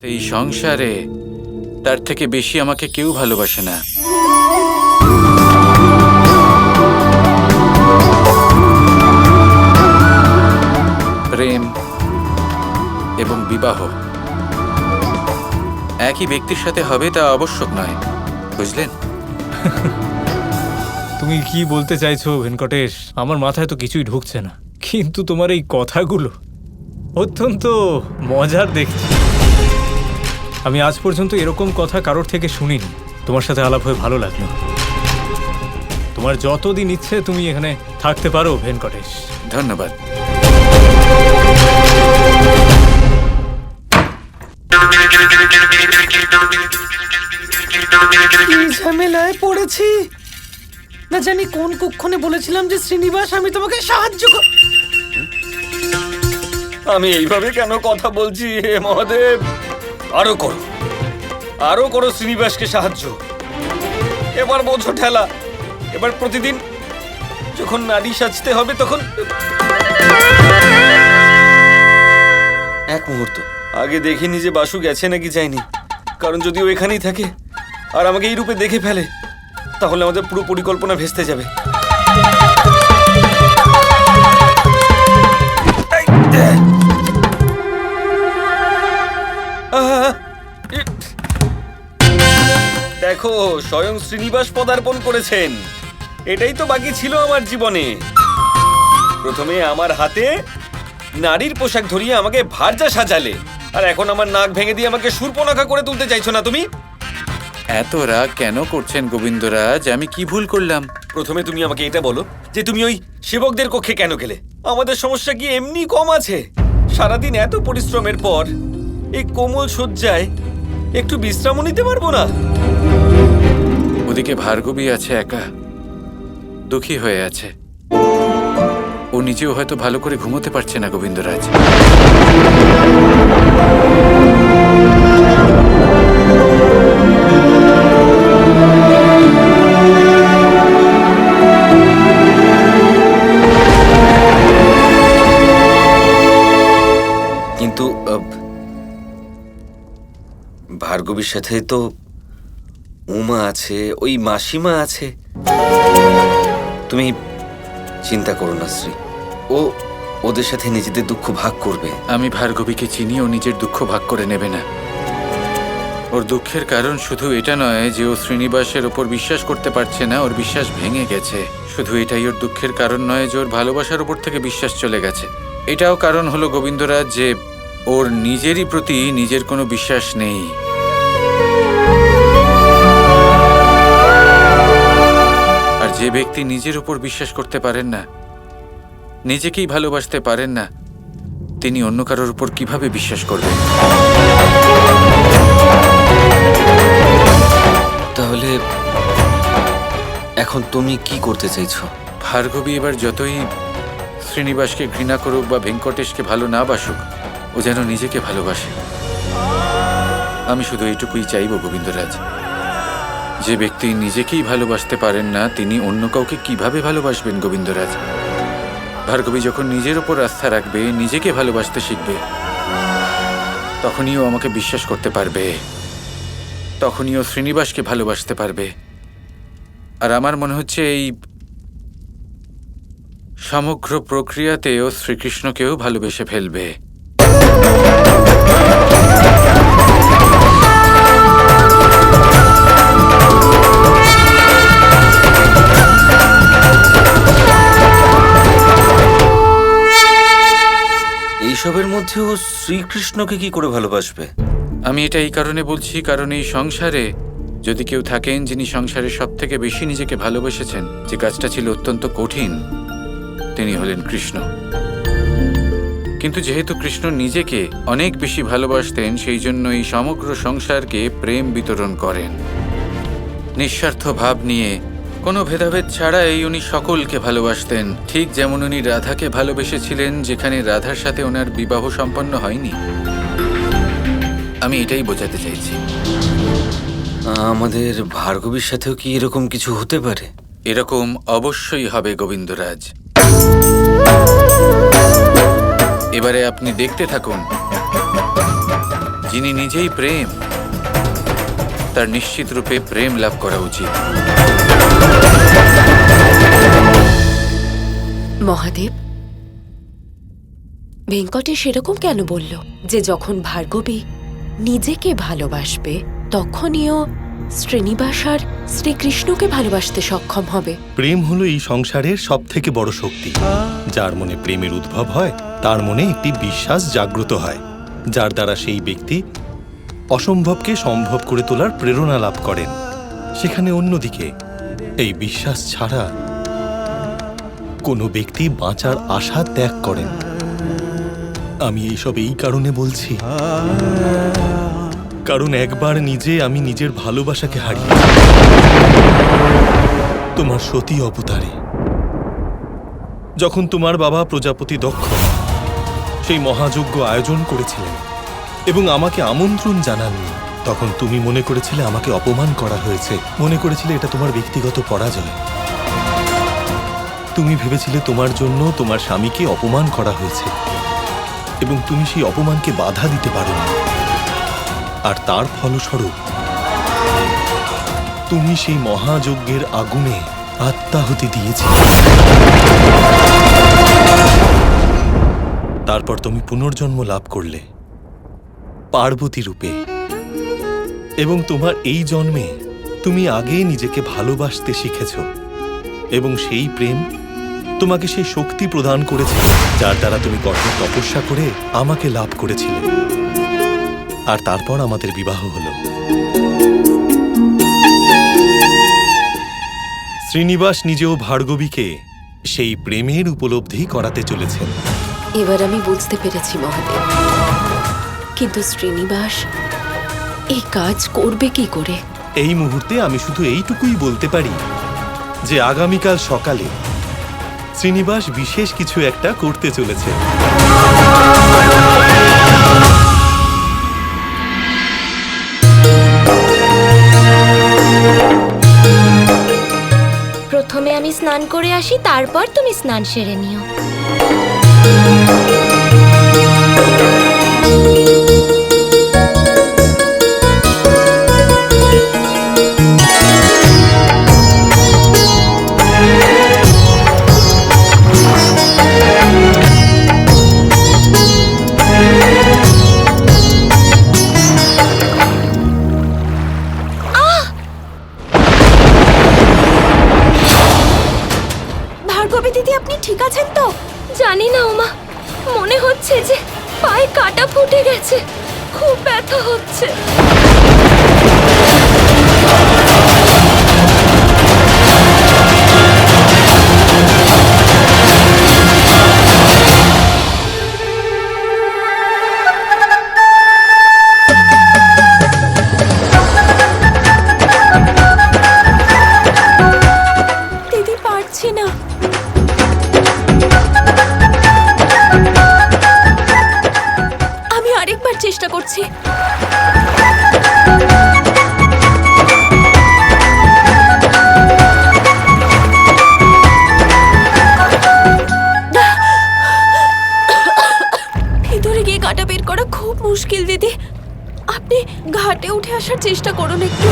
এই সংসারে তার থেকে বেশি আমাকে কেউ ভালোবাসে না। প্রেম এবং বিবাহ একই ব্যক্তির সাথে হবে তা আবশ্যক নয়, বুঝলেন? তুমি কি বলতে চাইছো ভেঙ্কটেশ? আমার মাথায় তো কিছুই ঢুকছে না, কিন্তু তোমার এই কথাগুলো অত্যন্ত মজার দেখছি। আমি আজ পর্যন্ত এরকম কথা কারোর থেকে শুনিনি। তোমার সাথে আলাপ হয়ে ভালো লাগলো। তোমার যতদিন ইচ্ছে তুমি এখানে থাকতে পারো ভেঙ্কটেশ। ধন্যবাদ। ঝামেলায় পড়েছি। না জানি কোন কুক্ষণে বলেছিলাম যে শ্রীনিবাস আমি তোমাকে সাহায্য আমি এইভাবে কেন কথা বলছি হে মহাদেব? আরো করো শ্রীনিবাসকে সাহায্য। এবার বোঝো ঠেলা। এবার প্রতিদিন যখন নারী সাজতে হবে তখন এক মুহূর্ত আগে দেখিনি যে বাসু গেছে নাকি যায়নি। কারণ যদি ও এখানেই থাকে আর আমাকে এই রূপে দেখে ফেলে তাহলে আমাদের পুরো পরিকল্পনা ভেস্তে যাবে। দেখো, স্বয়ং শ্রীনিবাস পদার্পণ করেছেন। এটাই তো বাকি ছিল আমার জীবনে। প্রথমে আমার হাতে নারীর পোশাক ধরিয়ে আমাকে ভার্যা সাজালে, আর এখন আমার নাক ভেঙে দিয়ে আমাকে শূর্পণখা করে তুলতে চাইছো না তুমি? এত রাগ কেন করছেন গোবিন্দরাজ? আমি কি ভুল করলাম? প্রথমে তুমি আমাকে এটা বলো যে তুমি ওই সেবকদের কক্ষে কেন গেলে? আমাদের সমস্যা কি এমনি কম আছে? সারাদিন এত পরিশ্রমের পর এই কোমল শয্যায় একটু বিশ্রামও নিতে পারবো না? ওদিকে ভার্গবী আছে একা, দুঃখী হয়ে আছে। ও নিজেও হয়তো ভালো করে ঘুমোতে পারছে না গোবিন্দরাজ। কিন্তু ভার্গবীর সাথে তো উমা আছে, ওই মাসিমা আছে। তুমি চিন্তা করো না শ্রী, ও ওদের সাথে নিজেদের দুঃখ ভাগ করবে। আমি ভার্গবীকে চিনি, ও নিজের দুঃখ ভাগ করে নেবে না। ওর দুঃখের কারণ শুধু এটা নয় যে ও শ্রীনিবাসের ওপর বিশ্বাস করতে পারছে না, ওর বিশ্বাস ভেঙে গেছে। শুধু এটাই ওর দুঃখের কারণ নয় যে ওর ভালোবাসার ওপর থেকে বিশ্বাস চলে গেছে। এটাও কারণ হলো গোবিন্দরাজ যে ওর নিজেরই প্রতি নিজের কোনো বিশ্বাস নেই। আর যে ব্যক্তি নিজের উপর বিশ্বাস করতে পারেন না, নিজেকেই ভালোবাসতে পারেন না, তিনি অন্য কারোর উপর কিভাবে বিশ্বাস করবেন? তাহলে এখন তুমি কি করতে চাইছো? ভার্গবী এবার যতই শ্রীনিবাসকে ঘৃণা করুক বা ভেঙ্কটেশকে ভালো না বাসুক, ও যেন নিজেকে ভালোবাসে। আমি শুধু এইটুকুই চাইব গোবিন্দরাজ, যে ব্যক্তি নিজেকেই ভালোবাসতে পারেন না তিনি অন্য কাউকে কিভাবে ভালোবাসবেন গোবিন্দরাজ? ভার্গবী যখন নিজের ওপর আস্থা রাখবে, নিজেকে ভালোবাসতে শিখবে, তখনই ও আমাকে বিশ্বাস করতে পারবে, তখনই ও শ্রীনিবাসকে ভালোবাসতে পারবে। আর আমার মনে হচ্ছে এই সমগ্র প্রক্রিয়াতে ও শ্রীকৃষ্ণকেও ভালোবেসে ফেলবে। এইসবের মধ্যেও শ্রীকৃষ্ণকে কি করে ভালোবাসবে? আমি এটা এই কারণে বলছি, কারণ এই সংসারে যদি কেউ থাকেন যিনি সংসারে সব থেকে বেশি নিজেকে ভালোবেসেছেন, যে কাজটা ছিল অত্যন্ত কঠিন, তিনি হলেন কৃষ্ণ। কিন্তু যেহেতু কৃষ্ণ নিজেকে অনেক বেশি ভালোবাসতেন, সেই জন্য এই সমগ্র সংসারকে প্রেম বিতরণ করেন। নিঃস্বার্থ ভাব নিয়ে, কোনো ভেদাভেদ ছাড়াই উনি সকলকে ভালোবাসতেন। ঠিক যেমন উনি রাধাকে ভালোবেসেছিলেন, যেখানে রাধার সাথে ওনার বিবাহ সম্পন্ন হয়নি। আমি এটাই বোঝাতে চাইছি। আমাদের ভার্গবীর সাথেও কি এরকম কিছু হতে পারে? এরকম অবশ্যই হবে গোবিন্দরাজ। এবারে আপনি দেখতে থাকুন যিনি নিজেই প্রেম, তার নিশ্চিত রূপে প্রেম লাভ করা উচিত। মহাদেব, ভেঙ্কটেশ এরকম কেন বলল যে যখন ভার্গবী নিজেকে ভালোবাসবে তখনইও শ্রীনিবাস আর শ্রীকৃষ্ণকে ভালোবাসতে সক্ষম হবে? প্রেম হলো এই সংসারের সব থেকে বড় শক্তি। যার মনে প্রেমের উদ্ভব হয় তার মনে একটি বিশ্বাস জাগ্রত হয়, যার দ্বারা সেই ব্যক্তি অসম্ভবকে সম্ভব করে তোলার প্রেরণা লাভ করেন। সেখানে অন্যদিকে এই বিশ্বাস ছাড়া কোনো ব্যক্তি বাঁচার আশা ত্যাগ করেন। আমি এইসব এই কারণে বলছি, কারণ একবার নিজে আমি নিজের ভালোবাসাকে হারিয়ে তোমার সতী অবতারে। যখন তোমার বাবা প্রজাপতি দক্ষ সেই মহাযজ্ঞ আয়োজন করেছিলেন এবং আমাকে আমন্ত্রণ জানাননি, তখন তুমি মনে করেছিলে আমাকে অপমান করা হয়েছে, মনে করেছিলে এটা তোমার ব্যক্তিগত পরাজয়। তুমি ভেবেছিলে তোমার জন্য তোমার স্বামীকে অপমান করা হয়েছে এবং তুমি সেই অপমানকে বাধা দিতে পারোনি। আর তার ফলস্বরূপ তুমি সেই মহাযজ্ঞের আগুনে আত্মাহুতি দিয়েছিলে। তারপর তুমি পুনর্জন্ম লাভ করলে পার্বতী রূপে, এবং তোমার এই জন্মে তুমি আগেই নিজেকে ভালোবাসতে শিখেছ এবং সেই প্রেম তোমাকে সেই শক্তি প্রদান করেছে যার দ্বারা তুমি কঠোর তপস্যা করে আমাকে লাভ করেছিলে। আর তারপর আমাদের বিবাহ হলো। শ্রীনিবাস নিজেও ভার্গবীকে সেই প্রেমের উপলব্ধি করাতে চলেছেন। এবার আমি বুঝতে পেরেছি মহাদেব, কিন্তু শ্রীনিবাস এই কাজ করবে কি করে? এই মুহূর্তে আমি শুধু এইটুকুই বলতে পারি যে আগামীকাল সকালে শ্রীনিবাস বিশেষ কিছু একটা করতে চলেছে। প্রথমে আমি স্নান করে আসি, তারপর তুমি স্নান সেরে নিও। ভার্গবী দিদি, আপনি ঠিক আছেন তো? জানি না উমা, মনে হচ্ছে যে পায়ে কাটা ফুটে গেছে, খুব ব্যথা হচ্ছে। দিদি, পারছি না। আমি আরেকবার চেষ্টা করছি। ভিতরে গিয়ে কাটা বের করা খুব মুশকিল দিদি। আপনি ঘাটে উঠে আসার চেষ্টা করুন একটু।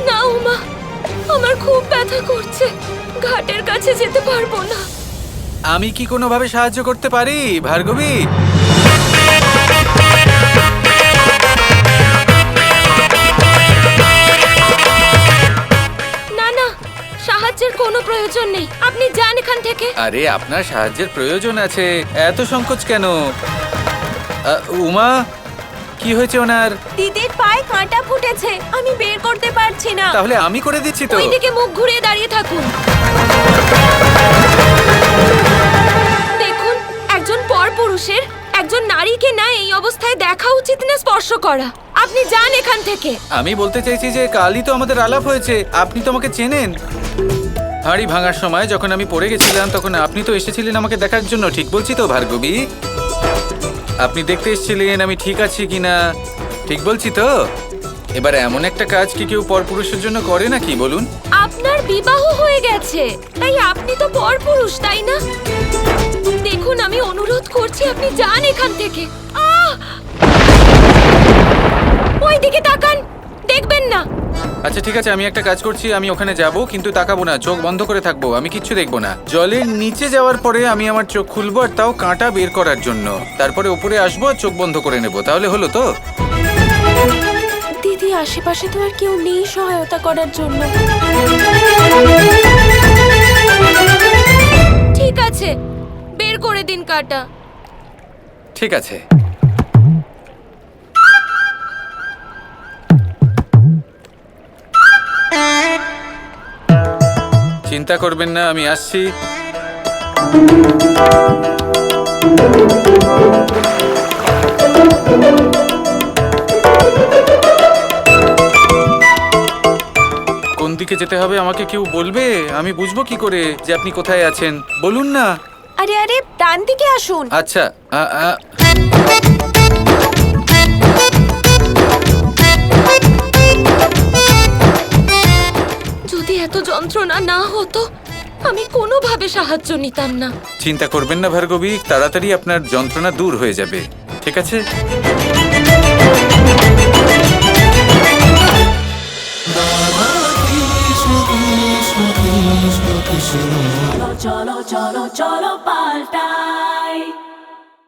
না উমা, আমার খুব ব্যথা করছে, ঘাটের কাছে যেতে পারবো না। আমি কি কোনোভাবে সাহায্য করতে পারি ভার্গবী? না না, সাহায্যের কোনো প্রয়োজন নেই, আপনি যান এখান থেকে। আরে আপনার সাহায্যের প্রয়োজন আছে, এত সংকোচ কেন? উমা, কি হয়েছে ওনার? দিদির পায়ে কাঁটা ফুটেছে, আমি বের করতে পারছি না। তাহলে আমি করে দিচ্ছি তো। ওইদিকে মুখ ঘুরিয়ে দাঁড়িয়ে থাকুন। দেখুন, একজন পরপুরুষের একজন নারীকে না এই অবস্থায় দেখা উচিত না, স্পর্শ করা। আপনি যান এখান থেকে। আমি বলতে চাইছি যে কালই তো আমাদের আলাপ হয়েছে, আপনি তো আমাকে চেনেন। হাঁড়ি ভাঙার সময় যখন আমি পড়ে গেছিলাম তখন আপনি তো এসেছিলেন আমাকে দেখার জন্য, ঠিক বলছি তো ভার্গবী? আপনি দেখতে এসেছিলেন আমি ঠিক আছি কিনা, ঠিক বলছি তো? এবার এমন একটা কাজ কি কেউ পরপুরুষের জন্য করে নাকি বলুন? আপনার বিবাহ হয়ে গেছে, তাই আপনি তো পরপুরুষ, তাই না? দেখুন আমি অনুরোধ করছি আপনি যান এখান থেকে ওই দিকে তাকান, দেখবেন না। আচ্ছা ঠিক আছে, আমি একটা কাজ করছি, আমি ওখানে যাব কিন্তু তাকাবো না, চোখ বন্ধ করে থাকবো, আমি কিচ্ছু দেখবো না। জলের নিচে যাওয়ার পরে আমি আমার চোখ খুলবো, আর তাও কাঁটা বের করার জন্য। তারপরে উপরে আসবো আর চোখ বন্ধ করে নেবো, তাহলে হলো তো? দিদি, আশেপাশে তো আর কেউ নেই সহায়তা করার জন্য। ঠিক আছে, বের করে দিন কাটা। ঠিক আছে। চিন্তা করবেন না, আমি আসছি। কোন দিকে যেতে হবে আমাকে কেউ বলবে? আমি বুঝবো কি করে যে আপনি কোথায় আছেন? বলুন না। আরে আরে, ডান দিকে আসুন। আচ্ছা যদি এত যন্ত্রণা না হতো আমি কোনোভাবে সাহায্য নিতাম না। চিন্তা করবেন না ভার্গবী, তাড়াতাড়ি আপনার যন্ত্রণা দূর হয়ে যাবে, ঠিক আছে? cholo, cholo, cholo, paltai.